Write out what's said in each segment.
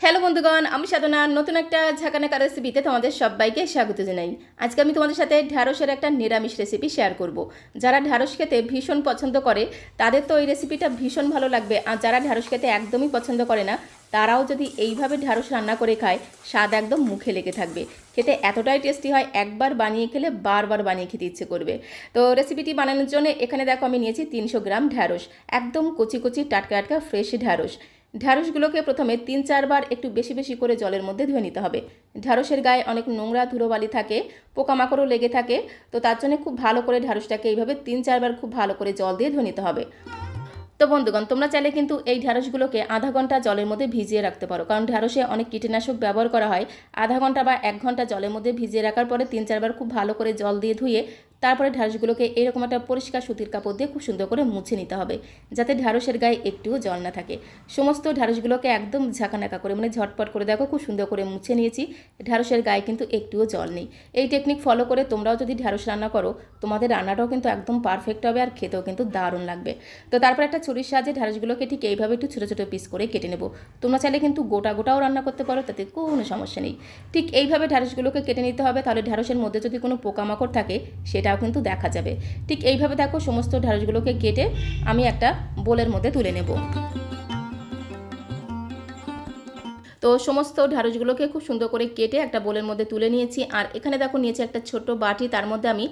Hello বন্ধুগণ, আমি সাধনা নতুন একটা ঝাঁকানাকা রেসিপিতে তোমাদের সবাইকে স্বাগত জানাই। আজকে আমি তোমাদের সাথে ঢ্যাঁড়সের একটা নিরামিষ রেসিপি শেয়ার করব। যারা ঢ্যাঁড়স খেতে ভীষণ পছন্দ করে তাদের তো এই রেসিপিটা ভীষণ ভালো লাগবে, আর যারা ঢ্যাঁড়স খেতে একদমই পছন্দ করে না তারাও যদি এইভাবে ঢ্যাঁড়স রান্না করে খায়, স্বাদ একদম মুখে লেগে থাকবে। খেতে এতটাই টেস্টি হয়, একবার বানিয়ে খেলে বারবার বানিয়ে খেতে ইচ্ছে করবে। তো রেসিপিটি বানানোর জন্য এখানে দেখো আমি নিয়েছি 300 গ্রাম ঢ্যাঁড়স, একদম কচি কচি টাটকা টাটকা ফ্রেশ ঢ্যাঁড়স। ঢ্যাঁড়সগুলোকে প্রথমে 3-4 বার একটু বেশি বেশি করে জলের মধ্যে ধুয়ে নিতে হবে। ঢ্যাঁড়সের গায়ে অনেক নোংরা ধুলোবালি থাকে, পোকামাকড়ও লেগে থাকে, তো তার জন্য খুব ভালো করে ঢ্যাঁড়সটাকে এইভাবে 3-4 বার খুব ভালো করে জল দিয়ে ধুয়ে নিতে হবে। তো বন্ধুগণ, তোমরা চাইলে কিন্তু এই ঢ্যাঁড়সগুলোকে আধা ঘন্টা জলের মধ্যে ভিজিয়ে রাখতে পারো, কারণ ঢ্যাঁড়সে অনেক কীটনাশক ব্যবহার করা হয়। আধা ঘন্টা বা 1 ঘন্টা জলের মধ্যে ভিজিয়ে রাখার পরে 3-4 বার খুব ভালো করে জল দিয়ে ধুয়ে তারপরে ঢ্যাঁড়সগুলোকে এরকম একটা পরিষ্কার সুতির কাপড় দিয়ে খুব সুন্দর করে মুছে নিতে হবে, যাতে ঢ্যাঁড়সের গায়ে একটুও জল না থাকে। সমস্ত ঢ্যাঁড়সগুলোকে একদম ঝাঁকানাকা করে, মানে ঝটপট করে দেখো খুব সুন্দর করে মুছে নিয়েছি। ঢ্যাঁড়সের গায়ে কিন্তু একটুও জল নেই। এই টেকনিক ফলো করে তোমরাও যদি ঢ্যাঁড়স রান্না করো, তোমাদের রান্নাটাও কিন্তু একদম পারফেক্ট হবে আর খেতেও কিন্তু দারুণ লাগবে। তো তারপর একটা ছুরির সাহায্যে ঢ্যাঁড়সগুলোকে ঠিক এইভাবে একটু ছোটো ছোটো পিস করে কেটে নেব। তোমরা চাইলে কিন্তু গোটা গোটাও রান্না করতে পারো, তাতে কোনো সমস্যা নেই। ঠিক এইভাবে ঢ্যাঁড়সগুলোকে কেটে নিতে হবে, তাহলে ঢ্যাঁড়সের মধ্যে যদি কোনো পোকামাকড় থাকে সেটাও কিন্তু দেখা যাবে। ঠিক এইভাবে দেখো সমস্ত ঢ্যাঁড়সগুলোকে কেটে আমি একটা বোলের মধ্যে তুলে নেব। তো সমস্ত ঢ্যাঁড়সগুলোকে খুব সুন্দর করে কেটে একটা বোলের মধ্যে তুলে নিয়েছি। আর এখানে দেখো নিয়েছি একটা ছোট্ট বাটি, তার মধ্যে আমি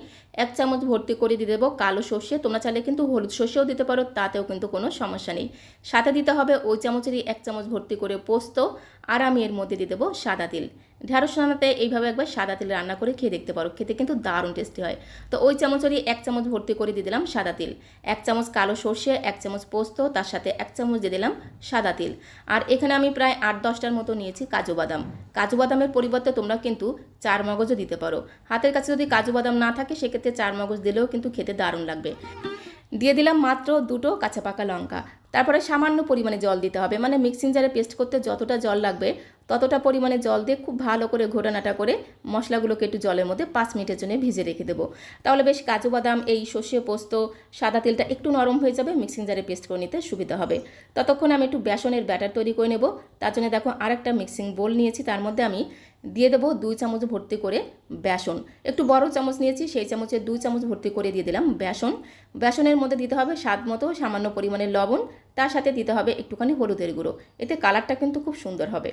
1 চামচ ভর্তি করে দিয়ে দেবো কালো সর্ষে। তোমরা চাইলে কিন্তু হলুদ সর্ষেও দিতে পারো, তাতেও কিন্তু কোনো সমস্যা নেই। সাথে দিতে হবে ওই চামচেরই 1 চামচ ভর্তি করে পোস্ত, আর আমি এর মধ্যে দিয়ে দেবো সাদা তিল। ঢ্যাঁড়স রান্নাতে এইভাবে একবার সাদা তিল রান্না করে খেয়ে দেখতে পারো, খেতে কিন্তু দারুণ টেস্টি হয়। তো ওই চামচেরই 1 চামচ ভর্তি করে দিয়ে দিলাম সাদা তিল, 1 চামচ কালো সর্ষে, 1 চামচ পোস্ত, তার সাথে 1 চামচ দিয়ে দিলাম সাদা তিল। আর এখানে আমি প্রায় 8-10টার মতো নিয়েছি কাজু বাদাম। কাজু বাদামের পরিবর্তে তোমরা কিন্তু 4 মগজও দিতে পারো। হাতের কাছে যদি কাজু বাদাম না থাকে সেক্ষেত্রে 4 মগজ দিলেও কিন্তু খেতে দারুণ লাগবে। দিয়ে দিলাম মাত্র 2টো কাঁচা পাকা লঙ্কা। তারপরে সামান্য পরিমাণে জল দিতে হবে, মানে মিক্সিং জারে পেস্ট করতে যতটা জল লাগবে ততটা পরিমাণে জল দিয়ে খুব ভালো করে ঘোটানাটা করে মশলাগুলোকে একটু জলের মধ্যে 5 মিনিটের জন্য ভিজে রেখে দেবো। তাহলে বেশ কাজু বাদাম, এই সর্ষে, পোস্ত, সাদা তেলটা একটু নরম হয়ে যাবে, মিক্সিং জারে পেস্ট করে নিতে সুবিধা হবে। ততক্ষণে আমি একটু বেসনের ব্যাটার তৈরি করে নেব। তার জন্য দেখো আরেকটা মিক্সিং বোল নিয়েছি, তার মধ্যে আমি দিয়ে দেবো 2 চামচ ভর্তি করে বেসন। একটু বড় চামচ নিয়েছি, সেই চামচে 2 চামচ ভর্তি করে দিয়ে দিলাম বেসন। বেসনের মধ্যে দিতে হবে স্বাদ মতো সামান্য পরিমাণে লবণ, তার সাথে দিতে হবে একটুখানি হলুদের গুঁড়ো, এতে কালারটা কিন্তু খুব সুন্দর হবে।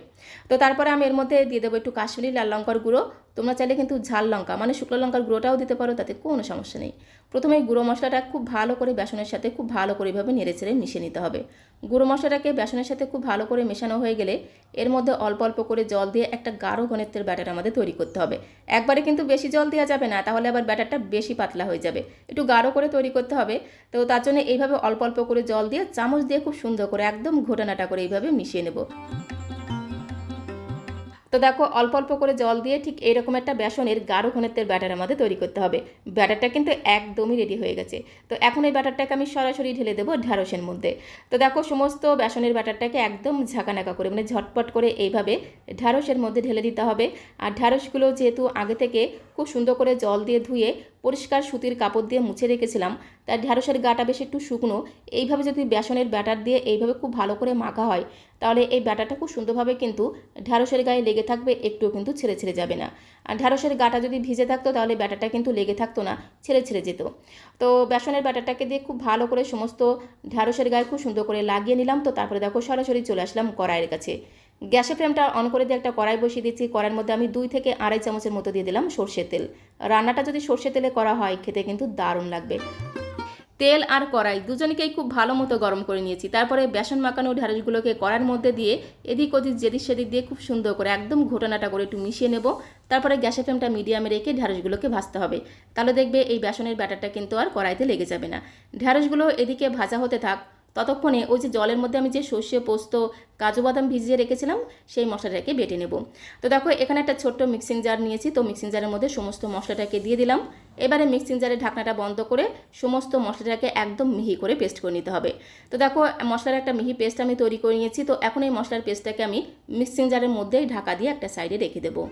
তো তারপরে আমি এর মধ্যে দিয়ে দেবো একটু কাশ্মীরি লাল লঙ্কার গুঁড়ো। তোমরা চাইলে কিন্তু ঝাল লঙ্কা মানে শুকনো লঙ্কার গুঁড়োটাও দিতে পারো, তাতে কোনো সমস্যা নেই। প্রথমে গুঁড়ো মশলাটা খুব ভালো করে বেসনের সাথে খুব ভালো করে এভাবে নেড়েচেড়ে মিশিয়ে নিতে হবে। গুঁড়ো মশলাটাকে বেসনের সাথে খুব ভালো করে মেশানো হয়ে গেলে এর মধ্যে অল্প অল্প করে জল দিয়ে একটা গাঢ় ঘনত্বের ব্যাটার আমাদের তৈরি করতে হবে। একবারে কিন্তু বেশি জল দেওয়া যাবে না, তাহলে আবার ব্যাটারটা বেশি পাতলা হয়ে যাবে। একটু গাঢ় করে তৈরি করতে হবে। তো তার জন্য এইভাবে অল্প অল্প করে জল দিয়ে চামচ দিয়ে খুব সুন্দর করে একদম ঘোটানাটা করে এইভাবে মিশিয়ে নেব। তো দেখো অল্প অল্প করে জল দিয়ে ঠিক এইরকম একটা বেসনের গাঢ় ঘনত্বের ব্যাটার আমাদের তৈরি করতে হবে। ব্যাটারটা কিন্তু একদমই রেডি হয়ে গেছে। তো এখন এই ব্যাটারটাকে আমি সরাসরি ঢেলে দেবো ঢ্যাঁড়সের মধ্যে। তো দেখো সমস্ত বেসনের ব্যাটারটাকে একদম ঝাঁকানাকা করে, মানে ঝটপট করে এইভাবে ঢ্যাঁড়সের মধ্যে ঢেলে দিতে হবে। আর ঢ্যাঁড়সগুলো যেহেতু আগে থেকে খুব সুন্দর করে জল দিয়ে ধুয়ে পরিষ্কার সুতির কাপড় দিয়ে মুছে রেখেছিলাম, তাই ঢ্যাঁড়সের গাটা বেশ একটু শুকনো। এইভাবে যদি বেসনের ব্যাটার দিয়ে এইভাবে খুব ভালো করে মাখা হয়, তাহলে এই ব্যাটারটা খুব সুন্দরভাবে কিন্তু ঢ্যাঁড়সের গায়ে লেগে থাকবে, একটুও কিন্তু ছেড়ে ছেড়ে যাবে না। আর ঢ্যাঁড়সের গাটা যদি ভিজে থাকতো তাহলে ব্যাটারটা কিন্তু লেগে থাকতো না, ছেড়ে ছেড়ে যেত। তো বেসনের ব্যাটারটাকে দিয়ে খুব ভালো করে সমস্ত ঢ্যাঁড়সের গায়ে খুব সুন্দর করে লাগিয়ে নিলাম। তো তারপরে দেখো সরাসরি চলে আসলাম কড়াইয়ের কাছে। গ্যাসের ফ্লেমটা অন করে দিয়ে একটা কড়াই বসিয়ে দিচ্ছি। কড়াইয়ের মধ্যে আমি 2 থেকে আড়াই চামচের মতো দিয়ে দিলাম সর্ষের তেল। রান্নাটা যদি সর্ষে তেলে করা হয় খেতে কিন্তু দারুণ লাগবে। তেল আর কড়াই দুজনকেই খুব ভালো মতো গরম করে নিয়েছি। তারপরে বেসন মাখানো ঢ্যাঁড়সগুলোকে কড়াইয়ের মধ্যে দিয়ে এদিক ওদিক যেদিক সেদিক দিয়ে খুব সুন্দর করে একদম ঘোটানাটা করে একটু মিশিয়ে নেব। তারপরে গ্যাসের ফ্লেমটা মিডিয়ামে রেখে ঢ্যাঁড়সগুলোকে ভাজতে হবে। তাহলে দেখবে এই বেসনের ব্যাটারটা কিন্তু আর কড়াইতে লেগে যাবে না। ঢ্যাঁড়সগুলো এদিকে ভাজা হতে থাক, ততক্ষণে ওই যে জলের মধ্যে আমি যে সর্ষে, পোস্ত, কাজু বাদাম ভিজিয়ে রেখেছিলাম সেই মশলাটাকে বেটে নেব। তো দেখো এখানে একটা ছোট্ট মিক্সিং জার নিয়েছি। তো মিক্সিং জারের মধ্যে সমস্ত মশলাটাকে দিয়ে দিলাম। এবারে মিক্সিং জারের ঢাকনাটা বন্ধ করে সমস্ত মশলাটাকে একদম মিহি করে পেস্ট করে নিতে হবে। তো দেখো মশলার একটা মিহি পেস্ট আমি তৈরি করে নিয়েছি। তো এখন এই মশলার পেস্টটাকে আমি মিক্সিং জারের মধ্যেই ঢাকা দিয়ে একটা সাইডে রেখে দেবো।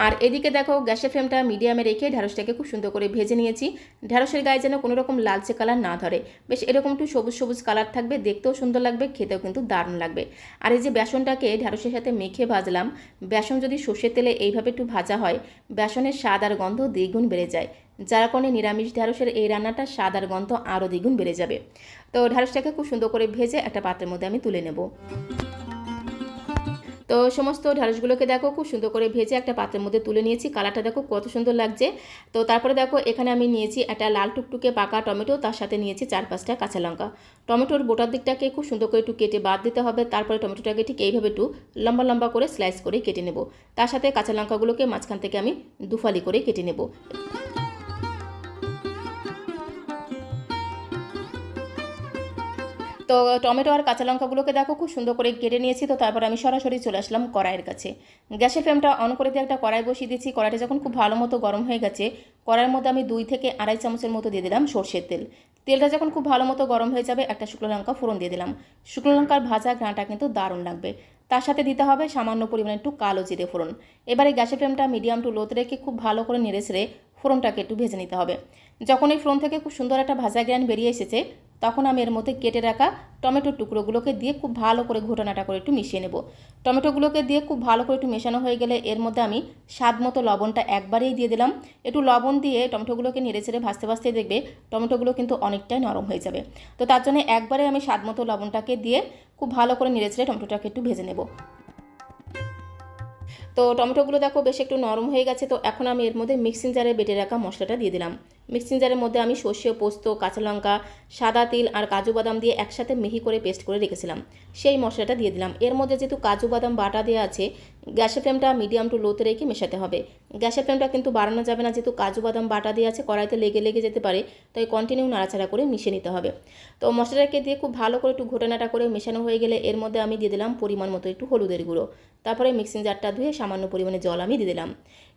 আর এদিকে দেখো গ্যাসের ফ্লেমটা মিডিয়ামে রেখে ঢ্যাঁড়সটাকে খুব সুন্দর করে ভেজে নিয়েছি। ঢ্যাঁড়সের গায়ে যেন কোনো রকম লালচে কালার না ধরে, বেশ এরকম একটু সবুজ সবুজ কালার থাকবে, দেখতেও সুন্দর লাগবে, খেতেও কিন্তু দারুণ লাগবে। আর এই যে বেসনটাকে ঢ্যাঁড়সের সাথে মেখে ভাজলাম, বেসন যদি সর্ষের তেলে এইভাবে একটু ভাজা হয়, বেসনের স্বাদ আর গন্ধ দ্বিগুণ বেড়ে যায়, যার কারণে নিরামিষ ঢ্যাঁড়সের এই রান্নাটা স্বাদ আর গন্ধ আরও দ্বিগুণ বেড়ে যাবে। তো ঢ্যাঁড়সটাকে খুব সুন্দর করে ভেজে একটা পাত্রের মধ্যে আমি তুলে নেব। তো সমস্ত ঢ্যাঁড়সগুলোকে দেখো খুব সুন্দর করে ভেজে একটা পাত্রের মধ্যে তুলে নিয়েছি। কালারটা দেখো কত সুন্দর লাগছে। তো তারপরে দেখো এখানে আমি নিয়েছি একটা লাল টুকটুকে পাকা টমেটো, তার সাথে নিয়েছি 4-5টা কাঁচা লঙ্কা। টমেটোর বোটার দিকটাকে খুব সুন্দর করে একটু কেটে বাদ দিতে হবে। তারপরে টমেটোটাকে ঠিক এইভাবে একটু লম্বা লম্বা করে স্লাইস করে কেটে নেব। তার সাথে কাঁচা লঙ্কাগুলোকে মাঝখান থেকে আমি দুফালি করে কেটে নেব। তো টমেটো আর কাঁচা লঙ্কাগুলোকে দেখো খুব সুন্দর করে কেটে নিয়েছি। তো তারপর আমি সরাসরি চলে আসলাম কড়াইয়ের কাছে। গ্যাসের ফ্লেমটা অন করে দিয়ে একটা কড়াই বসিয়ে দিয়েছি। কড়াইটা যখন খুব ভালো মতো গরম হয়ে গেছে, কড়াইয়ের মধ্যে আমি 2 থেকে আড়াই চামচের মতো দিয়ে দিলাম সর্ষের তেল। তেলটা যখন খুব ভালো মতো গরম হয়ে যাবে, একটা শুকনো লঙ্কা ফোড়ন দিয়ে দিলাম। শুকনো লঙ্কার ভাজা ঘ্রাণটা কিন্তু দারুণ লাগবে। তার সাথে দিতে হবে সামান্য পরিমাণে একটু কালো জিরে ফোড়ন। এবারে গ্যাসের ফ্লেমটা মিডিয়াম টু লোতে রেখে খুব ভালো করে নেড়ে ছেড়ে ফোড়নটাকে একটু ভেজে নিতে হবে। যখন এই ফোড়ন থেকে খুব সুন্দর একটা ভাজা গ্রান বেরিয়ে এসেছে, তখন আমি এর মধ্যে কেটে রাখা টমেটোর টুকরোগুলোকে দিয়ে খুব ভালো করে ঘোটানাটা করে একটু মিশিয়ে নেব। টমেটোগুলোকে দিয়ে খুব ভালো করে একটু মেশানো হয়ে গেলে এর মধ্যে আমি স্বাদ মতো লবণটা একবারেই দিয়ে দিলাম। একটু লবণ দিয়ে টমেটোগুলোকে নেড়ে ছেড়ে ভাজতে ভাজতে দেখবে টমেটোগুলো কিন্তু অনেকটাই নরম হয়ে যাবে। তো তার জন্য একবারে আমি স্বাদ মতো লবণটাকে দিয়ে খুব ভালো করে নেড়ে ছেড়ে টমেটোটাকে একটু ভেজে নেব। তো টমেটোগুলো দেখো বেশ একটু নরম হয়ে গেছে। তো এখন আমি এর মধ্যে মিক্সিং জারে বেটে রাখা মশলাটা দিয়ে দিলাম। মিক্সিং জারের মধ্যে আমি সর্ষে, পোস্ত, কাঁচা লঙ্কা, সাদা তিল আর কাজু বাদাম দিয়ে একসাথে মিহি করে পেস্ট করে রেখেছিলাম, সেই মশলাটা দিয়ে দিলাম। এর মধ্যে যেহেতু কাজু বাদাম বাটা দেওয়া আছে, গ্যাসের ফ্লেমটা মিডিয়াম টু লোতে রেখে মেশাতে হবে। গ্যাসের ফ্লেমটা কিন্তু বাড়ানো যাবে না, যেহেতু কাজু বাদাম বাটা দেওয়া আছে, কড়াইতে লেগে লেগে যেতে পারে, তাই কন্টিনিউ নাড়াচাড়া করে মিশিয়ে নিতে হবে। তো মশলাটাকে দিয়ে খুব ভালো করে একটু ঘোটানাটা করে মেশানো হয়ে গেলে এর মধ্যে আমি দিয়ে দিলাম পরিমাণ মতো একটু হলুদের গুঁড়ো। তারপরে মিক্সিং জারটা ধুয়ে সামান্য পরিমাণে জল আমি দিয়ে দিলাম।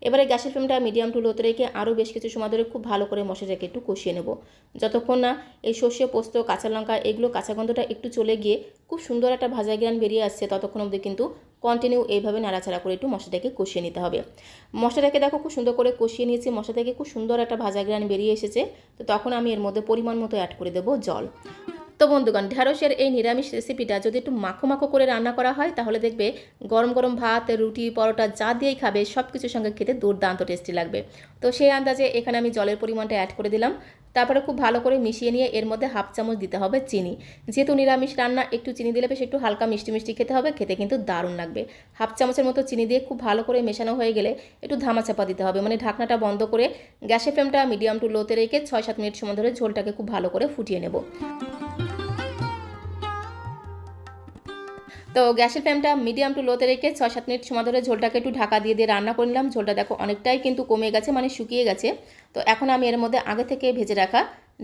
এবারে গ্যাসের ফ্লেমটা মিডিয়াম টু লোতে রেখে আরও বেশ কিছু সময় ধরে খুব ভালো করে মশলাটাকে একটু কষিয়ে নেব, যতক্ষণ না এই সর্ষে, পোস্ত, কাঁচা লঙ্কা এগুলো কাঁচা গন্ধটা একটু চলে গিয়ে খুব সুন্দর একটা ভাজা গ্রান বেরিয়ে আসছে, ততক্ষণ অবধি কিন্তু কন্টিনিউ এইভাবে নাড়াচাড়া করে একটু মশলাটাকে কষিয়ে নিতে হবে। মশলাটাকে দেখো খুব সুন্দর করে কষিয়ে নিয়েছি, মশলা থেকে খুব সুন্দর একটা ভাজা গ্রান বেরিয়ে এসেছে। তো তখন আমি এর মধ্যে পরিমাণ মতো অ্যাড করে দেবো জল। তো বন্ধুগণ, ঢ্যাঁড়সের এই নিরামিষ রেসিপিটা যদি একটু মাখো মাখো করে রান্না করা হয়, তাহলে দেখবে গরম গরম ভাত, রুটি, পরোটা যা দিয়েই খাবে সব কিছুর সঙ্গে খেতে দুর্দান্ত টেস্টি লাগবে। তো সেই আন্দাজে এখানে আমি জলের পরিমাণটা অ্যাড করে দিলাম। তারপরে খুব ভালো করে মিশিয়ে নিয়ে এর মধ্যে 1/2 চামচ দিতে হবে চিনি। যেহেতু নিরামিষ রান্না, একটু চিনি দিলে বেশ একটু হালকা মিষ্টি মিষ্টি খেতে হবে, খেতে কিন্তু দারুণ লাগবে। 1/2 চামচের মতো চিনি দিয়ে খুব ভালো করে মেশানো হয়ে গেলে একটু ধামাচাপা দিতে হবে, মানে ঢাকনাটা বন্ধ করে গ্যাসের ফ্লেমটা মিডিয়াম টু লোতে রেখে 6-7 মিনিট সময় ধরে ঝোলটাকে খুব ভালো করে ফুটিয়ে নেব। তো গ্যাসের ফ্লেমটা মিডিয়াম টু লোতে রেখে 6-7 মিনিট সময় ধরে ঝোলটাকে একটু ঢাকা দিয়ে দিয়ে রান্না করে নিলাম। ঝোলটা দেখো অনেকটাই কিন্তু কমে গেছে, মানে শুকিয়ে গেছে। তো এখন আমি এর মধ্যে আগে থেকে ভেজে রাখা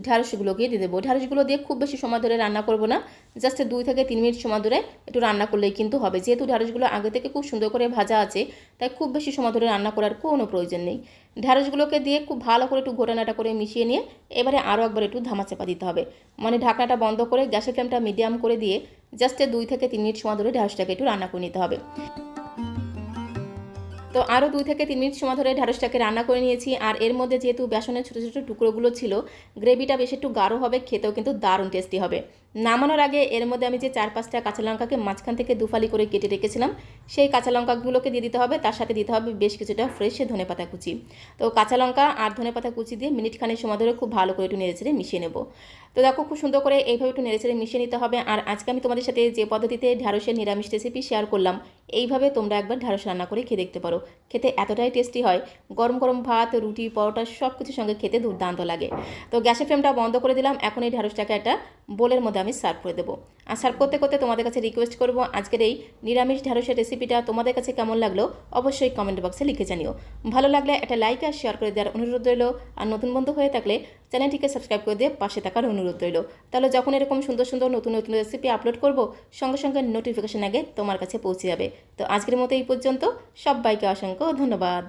ঢ্যাঁড়সগুলোকে দিয়ে দেবো। ঢ্যাঁড়সগুলো দিয়ে খুব বেশি সময় ধরে রান্না করব না, জাস্ট 2 থেকে 3 মিনিট সময় ধরে একটু রান্না করলেই কিন্তু হবে। যেহেতু ঢ্যাঁড়সগুলো আগে থেকে খুব সুন্দর করে ভাজা আছে, তাই খুব বেশি সময় ধরে রান্না করার কোনো প্রয়োজন নেই। ঢ্যাঁড়সগুলোকে দিয়ে খুব ভালো করে একটু ঘোটানাটা করে মিশিয়ে নিয়ে এবারে আরও একবার একটু ধামাচাপা দিতে হবে, মানে ঢাকনাটা বন্ধ করে গ্যাসের ফ্লেমটা মিডিয়াম করে দিয়ে জাস্ট 2 থেকে 3 মিনিট সময় ধরে ঢ্যাঁড়সটাকে একটু রান্না করে নিতে হবে। তো আরও 2 থেকে 3 মিনিট সময় ধরে ঢ্যাঁড়সটাকে রান্না করে নিয়েছি। আর এর মধ্যে যেহেতু বেসনের ছোটো ছোটো টুকরোগুলো ছিল, গ্রেভিটা বেশ একটু গাঢ় হবে, খেতেও কিন্তু দারুণ টেস্টি হবে। নামানোর আগে এর মধ্যে আমি যে 4-5টা কাঁচা লঙ্কাকে মাঝখান থেকে দুফালি করে কেটে রেখেছিলাম, সেই কাঁচা লঙ্কাগুলোকে দিয়ে দিতে হবে। তার সাথে দিতে হবে বেশ কিছুটা ফ্রেশ ধনেপাতা কুচি। তো কাঁচা লঙ্কা আর ধনেপাতা কুচি দিয়ে মিনিটখানেক সময় ধরে খুব ভালো করে একটু নেড়েচেড়ে মিশিয়ে নেব। তো দেখো খুব সুন্দর করে এইভাবে একটু নেড়েচেড়ে মিশিয়ে নিতে হবে। আর আজকে আমি তোমাদের সাথে যে পদ্ধতিতে ঢ্যাঁড়সের নিরামিষ রেসিপি শেয়ার করলাম, এইভাবে তোমরা একবার ঢ্যাঁড়স রান্না করে খেয়ে দেখতে পারো, খেতে এতটাই টেস্টি হয়, গরম গরম ভাত, রুটি, পরোটা সব কিছুর সঙ্গে খেতে দুর্দান্ত লাগে। তো গ্যাসের ফ্লেমটা বন্ধ করে দিলাম। এখন এই ঢ্যাঁড়সটাকে একটা বোলের মধ্যে আমি সার্ভ করে দেবো। আর সার্ভ করতে করতে তোমাদের কাছে রিকোয়েস্ট করবো, আজকের এই নিরামিষ ঢ্যাঁড়সের রেসিপিটা তোমাদের কাছে কেমন লাগলো অবশ্যই কমেন্ট বক্সে লিখে জানিও। ভালো লাগলে একটা লাইক আর শেয়ার করে দেওয়ার অনুরোধ রইল। আর নতুন বন্ধু হয়ে থাকলে চ্যানেলটিকে সাবস্ক্রাইব করে দিয়ে পাশে থাকার অনুরোধ রইল। তাহলে যখন এরকম সুন্দর সুন্দর নতুন নতুন রেসিপি আপলোড করব, সঙ্গে সঙ্গে নোটিফিকেশন আগে তোমার কাছে পৌঁছে যাবে। তো আজকের মতো এই পর্যন্ত, সবাইকে অসংখ্য ধন্যবাদ।